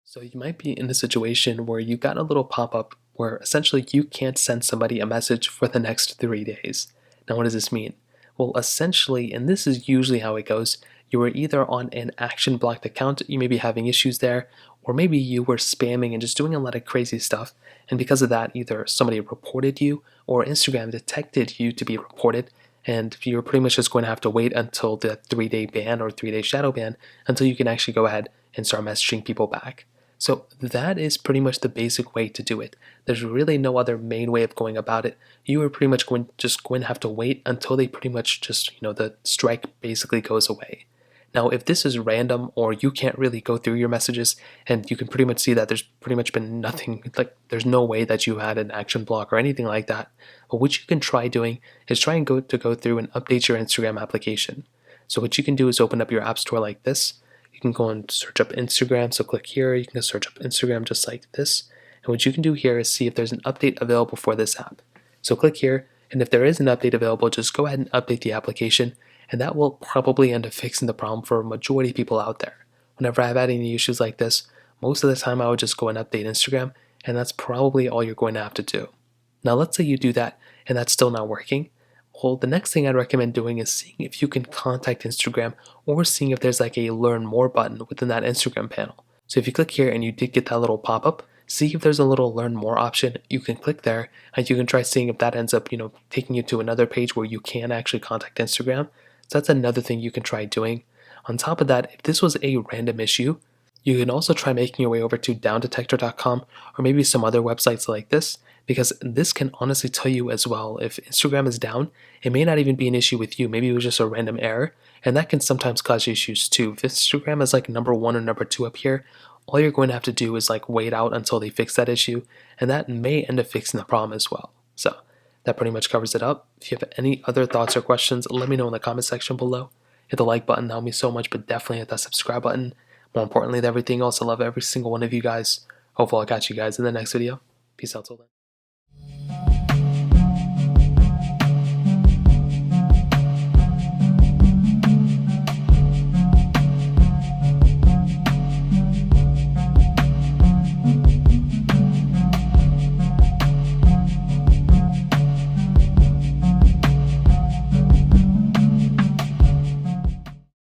So you might be in a situation where you got a little pop-up where essentially you can't send somebody a message for the next 3 days. Now, what does this mean? Well, essentially, and this is usually how it goes, you were either on an action blocked account, you may be having issues there, or maybe you were spamming and just doing a lot of crazy stuff. And because of that, either somebody reported you or Instagram detected you to be reported. And you're pretty much just going to have to wait until the 3 day ban or 3 day shadow ban until you can actually go ahead and start messaging people back. So that is pretty much the basic way to do it. There's really no other main way of going about it. You are pretty much going to have to wait until they pretty much just, the strike basically goes away. Now, if this is random or you can't really go through your messages and you can pretty much see that there's pretty much been nothing, like there's no way that you had an action block or anything like that, but what you can try doing is try and go through and update your Instagram application. So what you can do is open up your app store like this. You can go and search up Instagram. So click here, you can search up Instagram just like this. And what you can do here is see if there's an update available for this app. So click here, and if there is an update available, just go ahead and update the application, and that will probably end up fixing the problem for a majority of people out there. Whenever I've had any issues like this, most of the time I would just go and update Instagram, and that's probably all you're going to have to do. Now let's say you do that and that's still not working. Well, the next thing I'd recommend doing is seeing if you can contact Instagram or seeing if there's like a learn more button within that Instagram panel. So if you click here and you did get that little pop-up, see if there's a little learn more option. You can click there and you can try seeing if that ends up, taking you to another page where you can actually contact Instagram. So that's another thing you can try doing. On top of that, if this was a random issue, you can also try making your way over to downdetector.com or maybe some other websites like this, because this can honestly tell you as well if Instagram is down. It may not even be an issue with you. Maybe it was just a random error, and that can sometimes cause issues too. If Instagram is like number one or number two up here, all you're going to have to do is like wait out until they fix that issue, and that may end up fixing the problem as well. So that pretty much covers it up. If you have any other thoughts or questions, let me know in the comment section below. Hit the like button, that helps me so much, but definitely hit that subscribe button. More importantly than everything else, I love every single one of you guys. Hopefully I'll catch you guys in the next video. Peace out till then.